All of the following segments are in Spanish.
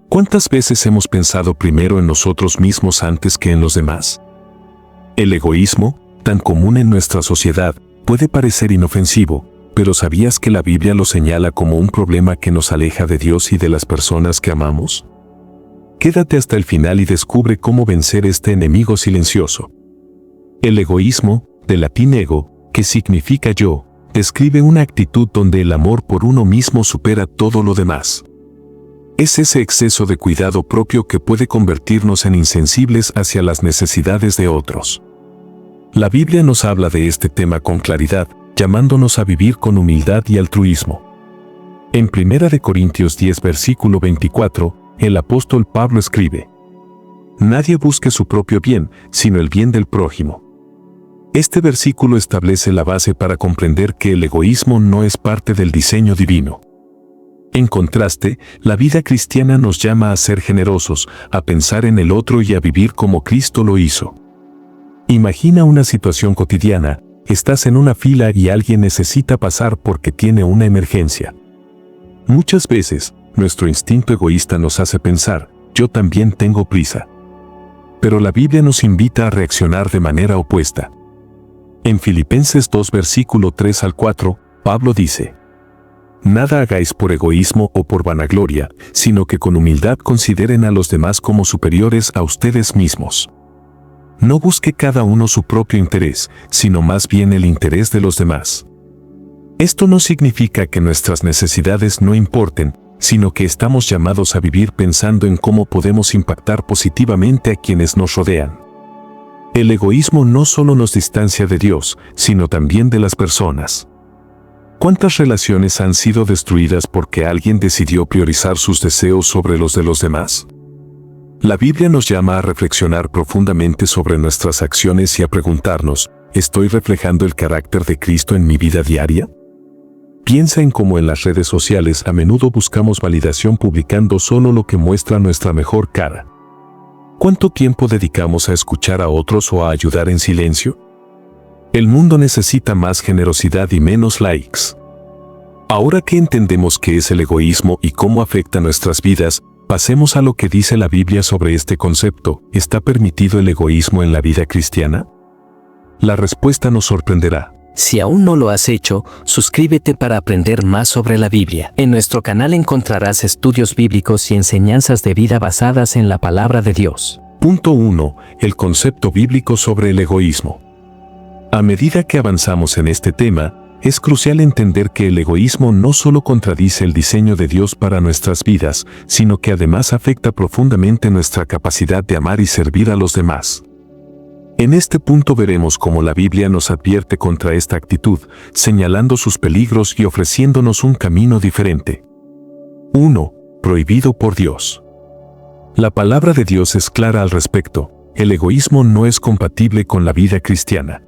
¿Cuántas veces hemos pensado primero en nosotros mismos antes que en los demás? El egoísmo, tan común en nuestra sociedad, puede parecer inofensivo, pero ¿sabías que la Biblia lo señala como un problema que nos aleja de Dios y de las personas que amamos? Quédate hasta el final y descubre cómo vencer este enemigo silencioso. El egoísmo, del latín ego, que significa yo, describe una actitud donde el amor por uno mismo supera todo lo demás. Es ese exceso de cuidado propio que puede convertirnos en insensibles hacia las necesidades de otros. La Biblia nos habla de este tema con claridad, llamándonos a vivir con humildad y altruismo. En 1 Corintios 10 versículo 24, el apóstol Pablo escribe: Nadie busque su propio bien, sino el bien del prójimo. Este versículo establece la base para comprender que el egoísmo no es parte del diseño divino. En contraste, la vida cristiana nos llama a ser generosos, a pensar en el otro y a vivir como Cristo lo hizo. Imagina una situación cotidiana: estás en una fila y alguien necesita pasar porque tiene una emergencia. Muchas veces, nuestro instinto egoísta nos hace pensar: yo también tengo prisa. Pero la Biblia nos invita a reaccionar de manera opuesta. En Filipenses 2 versículo 3 al 4, Pablo dice: Nada hagáis por egoísmo o por vanagloria, sino que con humildad consideren a los demás como superiores a ustedes mismos. No busque cada uno su propio interés, sino más bien el interés de los demás. Esto no significa que nuestras necesidades no importen, sino que estamos llamados a vivir pensando en cómo podemos impactar positivamente a quienes nos rodean. El egoísmo no solo nos distancia de Dios, sino también de las personas. ¿Cuántas relaciones han sido destruidas porque alguien decidió priorizar sus deseos sobre los de los demás? La Biblia nos llama a reflexionar profundamente sobre nuestras acciones y a preguntarnos: ¿estoy reflejando el carácter de Cristo en mi vida diaria? Piensa en cómo en las redes sociales a menudo buscamos validación publicando solo lo que muestra nuestra mejor cara. ¿Cuánto tiempo dedicamos a escuchar a otros o a ayudar en silencio? El mundo necesita más generosidad y menos likes. Ahora que entendemos qué es el egoísmo y cómo afecta nuestras vidas, pasemos a lo que dice la Biblia sobre este concepto. ¿Está permitido el egoísmo en la vida cristiana? La respuesta nos sorprenderá. Si aún no lo has hecho, suscríbete para aprender más sobre la Biblia. En nuestro canal encontrarás estudios bíblicos y enseñanzas de vida basadas en la palabra de Dios. Punto 1. El concepto bíblico sobre el egoísmo. A medida que avanzamos en este tema, es crucial entender que el egoísmo no solo contradice el diseño de Dios para nuestras vidas, sino que además afecta profundamente nuestra capacidad de amar y servir a los demás. En este punto veremos cómo la Biblia nos advierte contra esta actitud, señalando sus peligros y ofreciéndonos un camino diferente. 1. Prohibido por Dios. La palabra de Dios es clara al respecto: el egoísmo no es compatible con la vida cristiana.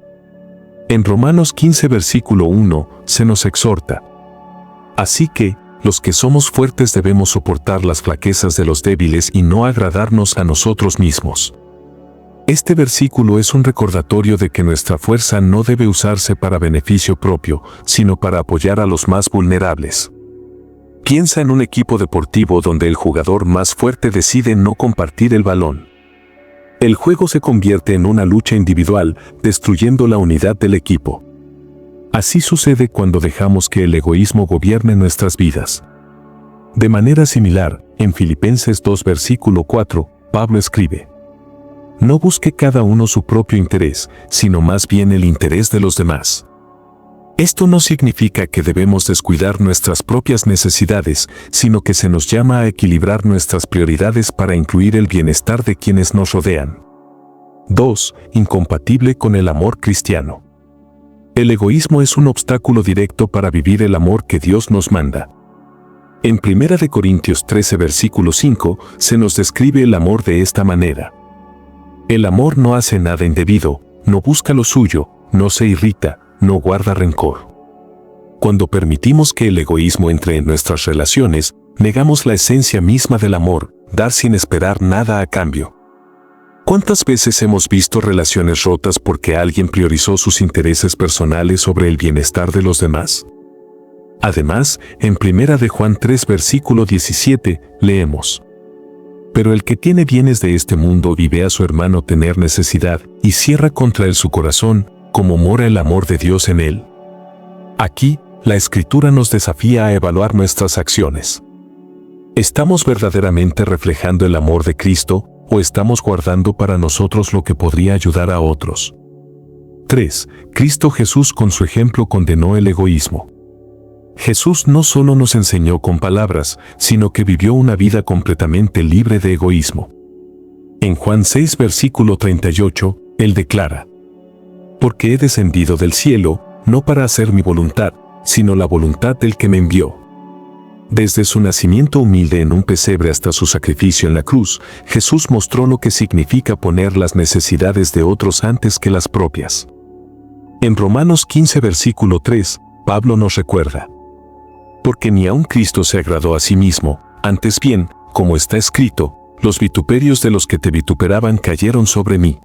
En Romanos 15 versículo 1 se nos exhorta: Así que, los que somos fuertes debemos soportar las flaquezas de los débiles y no agradarnos a nosotros mismos. Este versículo es un recordatorio de que nuestra fuerza no debe usarse para beneficio propio, sino para apoyar a los más vulnerables. Piensa en un equipo deportivo donde el jugador más fuerte decide no compartir el balón. El juego se convierte en una lucha individual, destruyendo la unidad del equipo. Así sucede cuando dejamos que el egoísmo gobierne nuestras vidas. De manera similar, en Filipenses 2 versículo 4, Pablo escribe: No busque cada uno su propio interés, sino más bien el interés de los demás. Esto no significa que debemos descuidar nuestras propias necesidades, sino que se nos llama a equilibrar nuestras prioridades para incluir el bienestar de quienes nos rodean. 2. Incompatible con el amor cristiano. El egoísmo es un obstáculo directo para vivir el amor que Dios nos manda. En 1 Corintios 13 versículo 5 se nos describe el amor de esta manera: El amor no hace nada indebido, no busca lo suyo, no se irrita, no guarda rencor. Cuando permitimos que el egoísmo entre en nuestras relaciones, negamos la esencia misma del amor: dar sin esperar nada a cambio. ¿Cuántas veces hemos visto relaciones rotas porque alguien priorizó sus intereses personales sobre el bienestar de los demás? Además, en 1 Juan 3 versículo 17, leemos: Pero el que tiene bienes de este mundo y ve a su hermano tener necesidad y cierra contra él su corazón, ¿cómo mora el amor de Dios en él? Aquí, la Escritura nos desafía a evaluar nuestras acciones. ¿Estamos verdaderamente reflejando el amor de Cristo o estamos guardando para nosotros lo que podría ayudar a otros? 3. Cristo Jesús con su ejemplo condenó el egoísmo. Jesús no solo nos enseñó con palabras, sino que vivió una vida completamente libre de egoísmo. En Juan 6, versículo 38, Él declara: «Porque he descendido del cielo, no para hacer mi voluntad, sino la voluntad del que me envió». Desde su nacimiento humilde en un pesebre hasta su sacrificio en la cruz, Jesús mostró lo que significa poner las necesidades de otros antes que las propias. En Romanos 15, versículo 3, Pablo nos recuerda: «Porque ni aun Cristo se agradó a sí mismo, antes bien, como está escrito, los vituperios de los que te vituperaban cayeron sobre mí».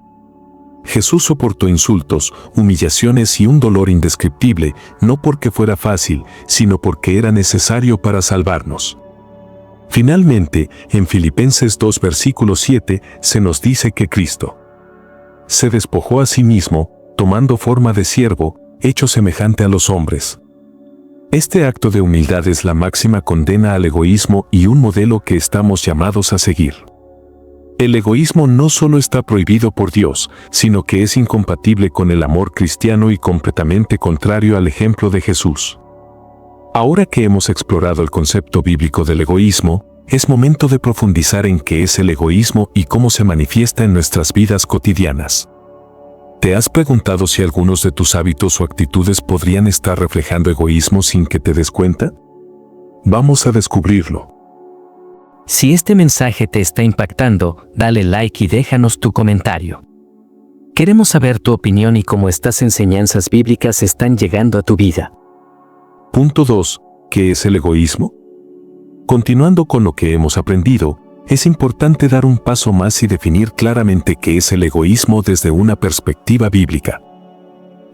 Jesús soportó insultos, humillaciones y un dolor indescriptible, no porque fuera fácil, sino porque era necesario para salvarnos. Finalmente, en Filipenses 2, versículo 7, se nos dice que Cristo se despojó a sí mismo, tomando forma de siervo, hecho semejante a los hombres. Este acto de humildad es la máxima condena al egoísmo y un modelo que estamos llamados a seguir. El egoísmo no solo está prohibido por Dios, sino que es incompatible con el amor cristiano y completamente contrario al ejemplo de Jesús. Ahora que hemos explorado el concepto bíblico del egoísmo, es momento de profundizar en qué es el egoísmo y cómo se manifiesta en nuestras vidas cotidianas. ¿Te has preguntado si algunos de tus hábitos o actitudes podrían estar reflejando egoísmo sin que te des cuenta? Vamos a descubrirlo. Si este mensaje te está impactando, dale like y déjanos tu comentario. Queremos saber tu opinión y cómo estas enseñanzas bíblicas están llegando a tu vida. Punto 2. ¿Qué es el egoísmo? Continuando con lo que hemos aprendido, es importante dar un paso más y definir claramente qué es el egoísmo desde una perspectiva bíblica.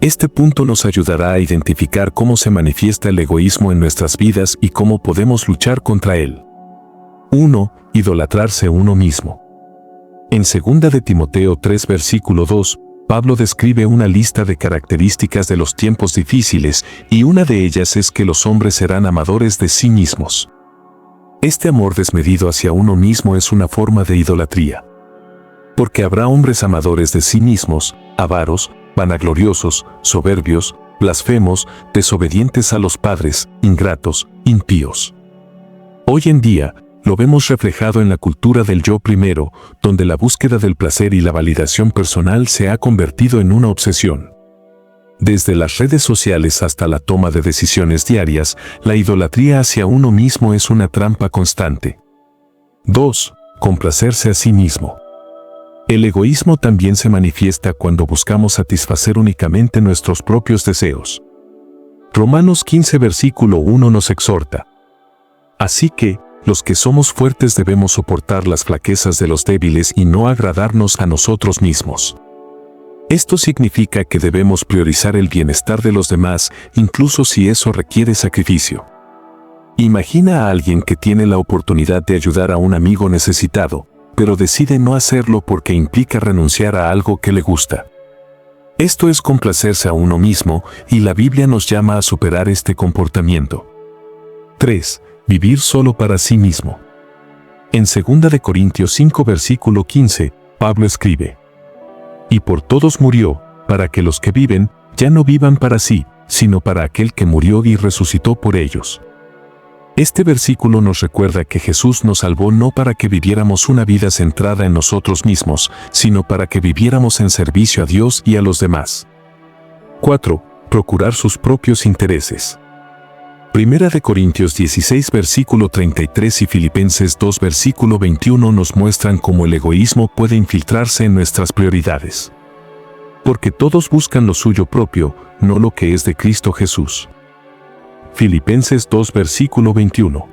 Este punto nos ayudará a identificar cómo se manifiesta el egoísmo en nuestras vidas y cómo podemos luchar contra él. 1. Idolatrarse uno mismo. En 2 de Timoteo 3, versículo 2, Pablo describe una lista de características de los tiempos difíciles y una de ellas es que los hombres serán amadores de sí mismos. Este amor desmedido hacia uno mismo es una forma de idolatría. Porque habrá hombres amadores de sí mismos, avaros, vanagloriosos, soberbios, blasfemos, desobedientes a los padres, ingratos, impíos. Hoy en día, lo vemos reflejado en la cultura del yo primero, donde la búsqueda del placer y la validación personal se ha convertido en una obsesión. Desde las redes sociales hasta la toma de decisiones diarias, la idolatría hacia uno mismo es una trampa constante. 2. Complacerse a sí mismo. El egoísmo también se manifiesta cuando buscamos satisfacer únicamente nuestros propios deseos. Romanos 15, versículo 1 nos exhorta: «Así que, los que somos fuertes debemos soportar las flaquezas de los débiles y no agradarnos a nosotros mismos». Esto significa que debemos priorizar el bienestar de los demás, incluso si eso requiere sacrificio. Imagina a alguien que tiene la oportunidad de ayudar a un amigo necesitado, pero decide no hacerlo porque implica renunciar a algo que le gusta. Esto es complacerse a uno mismo, y la Biblia nos llama a superar este comportamiento. 3. Vivir solo para sí mismo. En 2 de Corintios 5, versículo 15, Pablo escribe: «Y por todos murió, para que los que viven, ya no vivan para sí, sino para aquel que murió y resucitó por ellos». Este versículo nos recuerda que Jesús nos salvó no para que viviéramos una vida centrada en nosotros mismos, sino para que viviéramos en servicio a Dios y a los demás. 4. Procurar sus propios intereses. 1 de Corintios 16, versículo 33 y Filipenses 2, versículo 21 nos muestran cómo el egoísmo puede infiltrarse en nuestras prioridades. Porque todos buscan lo suyo propio, no lo que es de Cristo Jesús. Filipenses 2, versículo 21.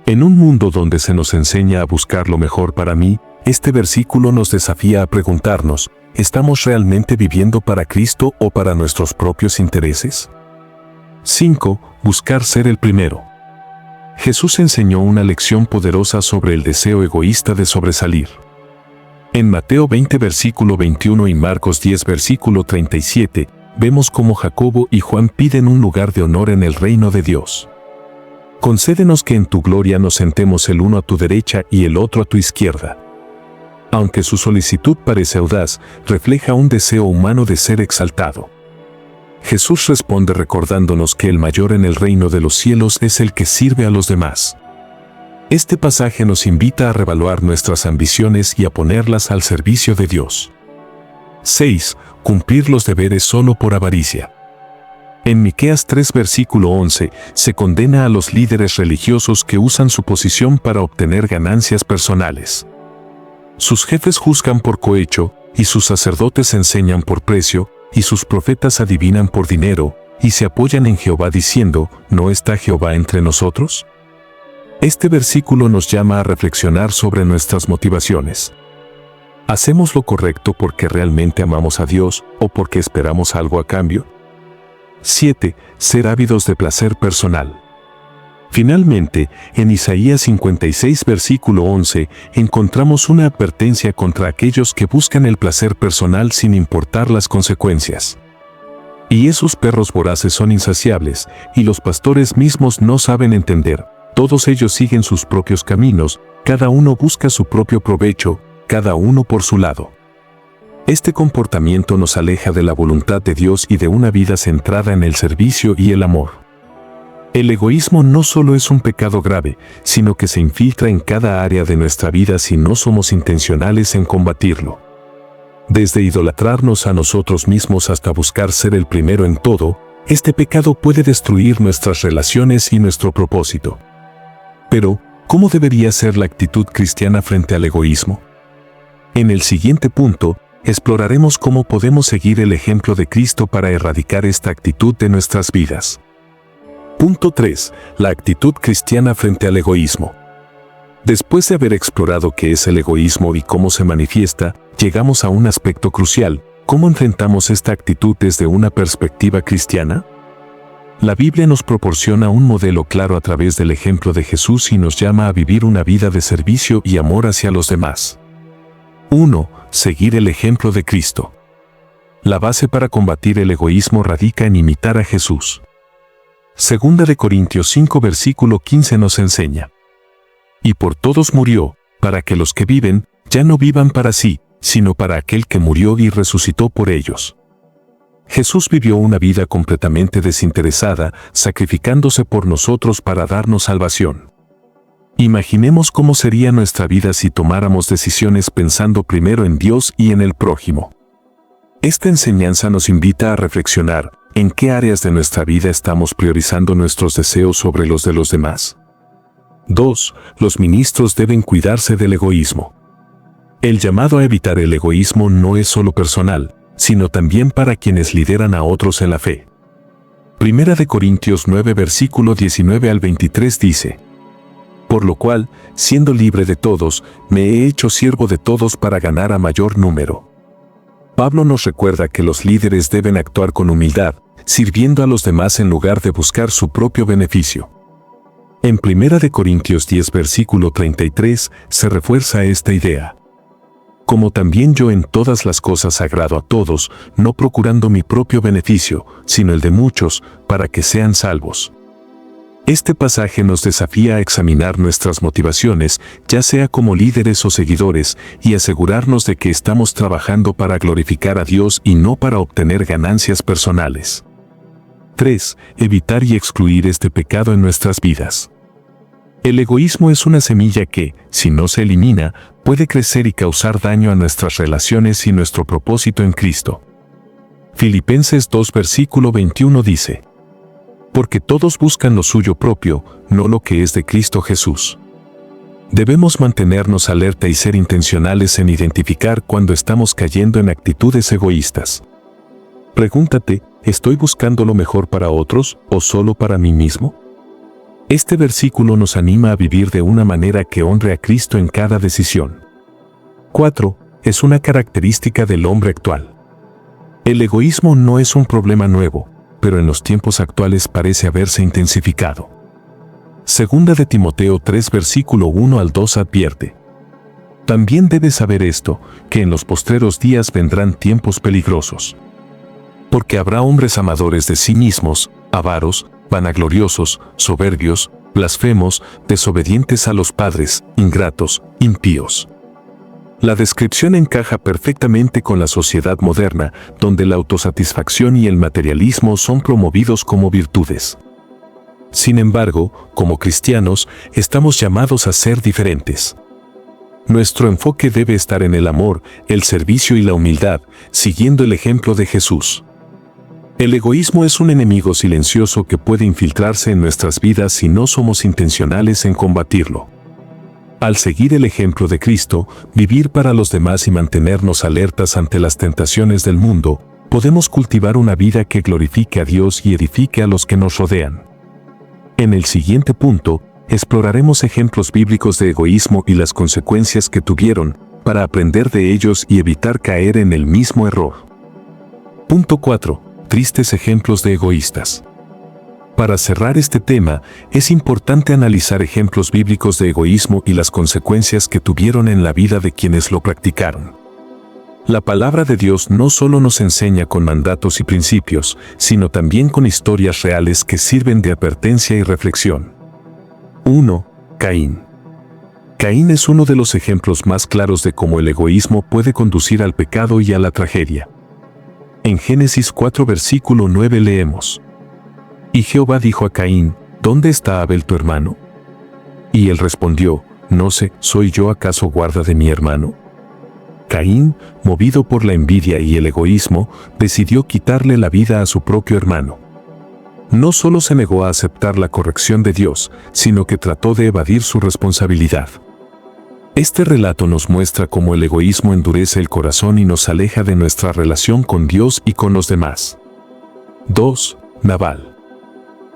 En un mundo donde se nos enseña a buscar lo mejor para mí, este versículo nos desafía a preguntarnos, ¿estamos realmente viviendo para Cristo o para nuestros propios intereses? 5. Buscar ser el primero. Jesús enseñó una lección poderosa sobre el deseo egoísta de sobresalir. En Mateo 20 versículo 21 y Marcos 10 versículo 37, vemos cómo Jacobo y Juan piden un lugar de honor en el reino de Dios. Concédenos que en tu gloria nos sentemos el uno a tu derecha y el otro a tu izquierda. Aunque su solicitud parece audaz, refleja un deseo humano de ser exaltado. Jesús responde recordándonos que el mayor en el reino de los cielos es el que sirve a los demás. Este pasaje nos invita a revaluar nuestras ambiciones y a ponerlas al servicio de Dios. 6. Cumplir los deberes solo por avaricia. En Miqueas 3 versículo 11, se condena a los líderes religiosos que usan su posición para obtener ganancias personales. Sus jefes juzgan por cohecho, y sus sacerdotes enseñan por precio, y sus profetas adivinan por dinero, y se apoyan en Jehová diciendo, ¿no está Jehová entre nosotros? Este versículo nos llama a reflexionar sobre nuestras motivaciones. ¿Hacemos lo correcto porque realmente amamos a Dios o porque esperamos algo a cambio? 7. Ser ávidos de placer personal. Finalmente, en Isaías 56 versículo 11, encontramos una advertencia contra aquellos que buscan el placer personal sin importar las consecuencias. Y esos perros voraces son insaciables, y los pastores mismos no saben entender. Todos ellos siguen sus propios caminos, cada uno busca su propio provecho, cada uno por su lado. Este comportamiento nos aleja de la voluntad de Dios y de una vida centrada en el servicio y el amor. El egoísmo no solo es un pecado grave, sino que se infiltra en cada área de nuestra vida si no somos intencionales en combatirlo. Desde idolatrarnos a nosotros mismos hasta buscar ser el primero en todo, este pecado puede destruir nuestras relaciones y nuestro propósito. Pero, ¿cómo debería ser la actitud cristiana frente al egoísmo? En el siguiente punto, exploraremos cómo podemos seguir el ejemplo de Cristo para erradicar esta actitud de nuestras vidas. Punto 3. La actitud cristiana frente al egoísmo. Después de haber explorado qué es el egoísmo y cómo se manifiesta, llegamos a un aspecto crucial: ¿cómo enfrentamos esta actitud desde una perspectiva cristiana? La Biblia nos proporciona un modelo claro a través del ejemplo de Jesús y nos llama a vivir una vida de servicio y amor hacia los demás. 1. Seguir el ejemplo de Cristo. La base para combatir el egoísmo radica en imitar a Jesús. Segunda de Corintios 5 versículo 15 nos enseña: y por todos murió, para que los que viven, ya no vivan para sí, sino para aquel que murió y resucitó por ellos. Jesús vivió una vida completamente desinteresada, sacrificándose por nosotros para darnos salvación. Imaginemos cómo sería nuestra vida si tomáramos decisiones pensando primero en Dios y en el prójimo. Esta enseñanza nos invita a reflexionar: ¿en qué áreas de nuestra vida estamos priorizando nuestros deseos sobre los de los demás? 2. Los ministros deben cuidarse del egoísmo. El llamado a evitar el egoísmo no es solo personal, sino también para quienes lideran a otros en la fe. Primera de Corintios 9 versículo 19 al 23 dice: por lo cual, siendo libre de todos, me he hecho siervo de todos para ganar a mayor número. Pablo nos recuerda que los líderes deben actuar con humildad, sirviendo a los demás en lugar de buscar su propio beneficio. En 1 Corintios 10 versículo 33 se refuerza esta idea: como también yo en todas las cosas agrado a todos, no procurando mi propio beneficio, sino el de muchos, para que sean salvos. Este pasaje nos desafía a examinar nuestras motivaciones, ya sea como líderes o seguidores, y asegurarnos de que estamos trabajando para glorificar a Dios y no para obtener ganancias personales. 3. Evitar y excluir este pecado en nuestras vidas. El egoísmo es una semilla que, si no se elimina, puede crecer y causar daño a nuestras relaciones y nuestro propósito en Cristo. Filipenses 2 versículo 21 dice: porque todos buscan lo suyo propio, no lo que es de Cristo Jesús. Debemos mantenernos alerta y ser intencionales en identificar cuando estamos cayendo en actitudes egoístas. Pregúntate: ¿estoy buscando lo mejor para otros o solo para mí mismo? Este versículo nos anima a vivir de una manera que honre a Cristo en cada decisión. 4. Es una característica del hombre actual. El egoísmo no es un problema nuevo, pero en los tiempos actuales parece haberse intensificado. Segunda de Timoteo 3 versículo 1 al 2 advierte: también debes saber esto, que en los postreros días vendrán tiempos peligrosos. Porque habrá hombres amadores de sí mismos, avaros, vanagloriosos, soberbios, blasfemos, desobedientes a los padres, ingratos, impíos. La descripción encaja perfectamente con la sociedad moderna, donde la autosatisfacción y el materialismo son promovidos como virtudes. Sin embargo, como cristianos, estamos llamados a ser diferentes. Nuestro enfoque debe estar en el amor, el servicio y la humildad, siguiendo el ejemplo de Jesús. El egoísmo es un enemigo silencioso que puede infiltrarse en nuestras vidas si no somos intencionales en combatirlo. Al seguir el ejemplo de Cristo, vivir para los demás y mantenernos alertas ante las tentaciones del mundo, podemos cultivar una vida que glorifique a Dios y edifique a los que nos rodean. En el siguiente punto, exploraremos ejemplos bíblicos de egoísmo y las consecuencias que tuvieron, para aprender de ellos y evitar caer en el mismo error. Punto 4. Tristes ejemplos de egoístas. Para cerrar este tema, es importante analizar ejemplos bíblicos de egoísmo y las consecuencias que tuvieron en la vida de quienes lo practicaron. La palabra de Dios no solo nos enseña con mandatos y principios, sino también con historias reales que sirven de advertencia y reflexión. 1. Caín. Caín es uno de los ejemplos más claros de cómo el egoísmo puede conducir al pecado y a la tragedia. En Génesis 4 versículo 9 leemos: Y Jehová dijo a Caín, ¿dónde está Abel tu hermano? Y él respondió, no sé, ¿soy yo acaso guarda de mi hermano? Caín, movido por la envidia y el egoísmo, decidió quitarle la vida a su propio hermano. No solo se negó a aceptar la corrección de Dios, sino que trató de evadir su responsabilidad. Este relato nos muestra cómo el egoísmo endurece el corazón y nos aleja de nuestra relación con Dios y con los demás. 2. Nabal.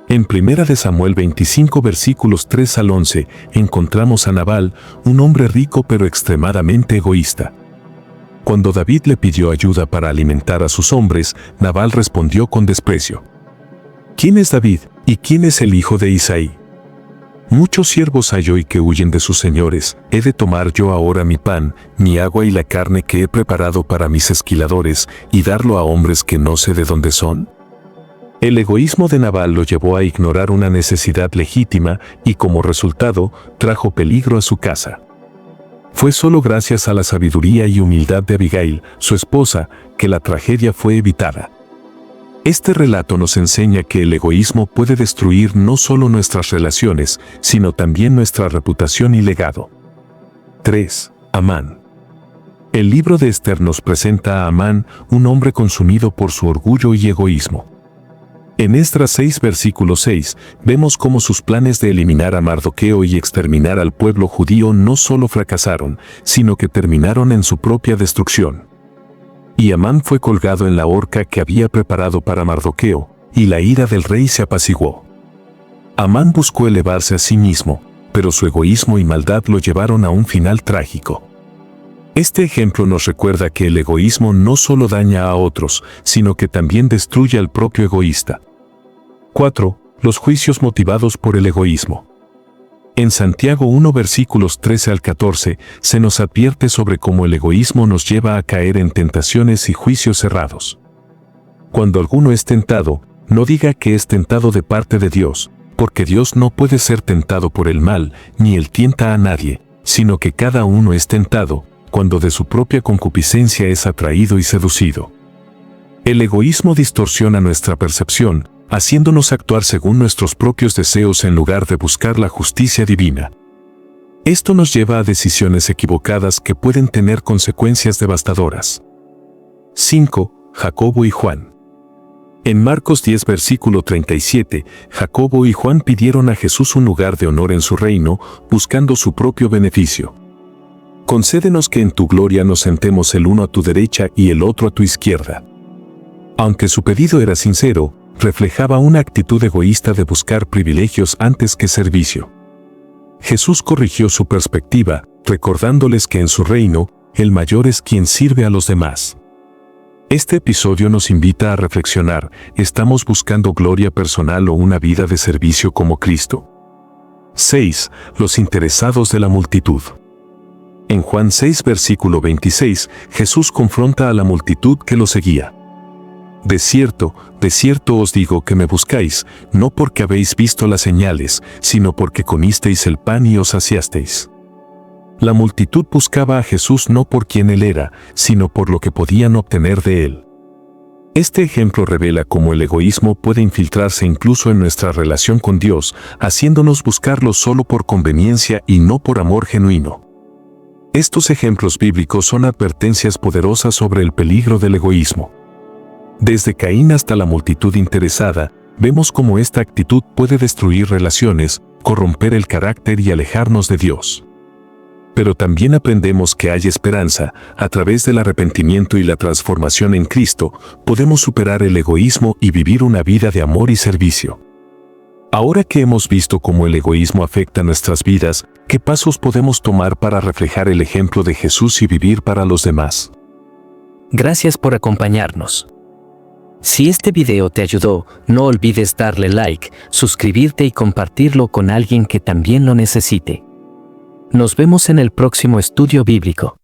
En 1 de Samuel 25 versículos 3 al 11, encontramos a Nabal, un hombre rico pero extremadamente egoísta. Cuando David le pidió ayuda para alimentar a sus hombres, Nabal respondió con desprecio: ¿Quién es David, y quién es el hijo de Isaí? Muchos siervos hay hoy que huyen de sus señores. ¿He de tomar yo ahora mi pan, mi agua y la carne que he preparado para mis esquiladores, y darlo a hombres que no sé de dónde son? El egoísmo de Nabal lo llevó a ignorar una necesidad legítima y como resultado, trajo peligro a su casa. Fue solo gracias a la sabiduría y humildad de Abigail, su esposa, que la tragedia fue evitada. Este relato nos enseña que el egoísmo puede destruir no solo nuestras relaciones, sino también nuestra reputación y legado. 3. Amán. El libro de Esther nos presenta a Amán, un hombre consumido por su orgullo y egoísmo. En Esdras 6 versículo 6, vemos cómo sus planes de eliminar a Mardoqueo y exterminar al pueblo judío no solo fracasaron, sino que terminaron en su propia destrucción. Y Amán fue colgado en la horca que había preparado para Mardoqueo, y la ira del rey se apaciguó. Amán buscó elevarse a sí mismo, pero su egoísmo y maldad lo llevaron a un final trágico. Este ejemplo nos recuerda que el egoísmo no solo daña a otros, sino que también destruye al propio egoísta. 4. Los juicios motivados por el egoísmo. En Santiago 1 versículos 13 al 14, se nos advierte sobre cómo el egoísmo nos lleva a caer en tentaciones y juicios errados. Cuando alguno es tentado, no diga que es tentado de parte de Dios, porque Dios no puede ser tentado por el mal, ni él tienta a nadie, sino que cada uno es tentado, cuando de su propia concupiscencia es atraído y seducido. El egoísmo distorsiona nuestra percepción, haciéndonos actuar según nuestros propios deseos en lugar de buscar la justicia divina. Esto nos lleva a decisiones equivocadas que pueden tener consecuencias devastadoras. 5. Jacobo y Juan. En Marcos 10 versículo 37, Jacobo y Juan pidieron a Jesús un lugar de honor en su reino, buscando su propio beneficio. Concédenos que en tu gloria nos sentemos el uno a tu derecha y el otro a tu izquierda. Aunque su pedido era sincero, reflejaba una actitud egoísta de buscar privilegios antes que servicio. Jesús corrigió su perspectiva, recordándoles que en su reino, el mayor es quien sirve a los demás. Este episodio nos invita a reflexionar: ¿estamos buscando gloria personal o una vida de servicio como Cristo? 6. Los interesados de la multitud. En Juan 6, versículo 26, Jesús confronta a la multitud que lo seguía. De cierto os digo que me buscáis, no porque habéis visto las señales, sino porque comisteis el pan y os saciasteis. La multitud buscaba a Jesús no por quien Él era, sino por lo que podían obtener de Él. Este ejemplo revela cómo el egoísmo puede infiltrarse incluso en nuestra relación con Dios, haciéndonos buscarlo solo por conveniencia y no por amor genuino. Estos ejemplos bíblicos son advertencias poderosas sobre el peligro del egoísmo. Desde Caín hasta la multitud interesada, vemos cómo esta actitud puede destruir relaciones, corromper el carácter y alejarnos de Dios. Pero también aprendemos que hay esperanza. A través del arrepentimiento y la transformación en Cristo, podemos superar el egoísmo y vivir una vida de amor y servicio. Ahora que hemos visto cómo el egoísmo afecta nuestras vidas, ¿qué pasos podemos tomar para reflejar el ejemplo de Jesús y vivir para los demás? Gracias por acompañarnos. Si este video te ayudó, no olvides darle like, suscribirte y compartirlo con alguien que también lo necesite. Nos vemos en el próximo estudio bíblico.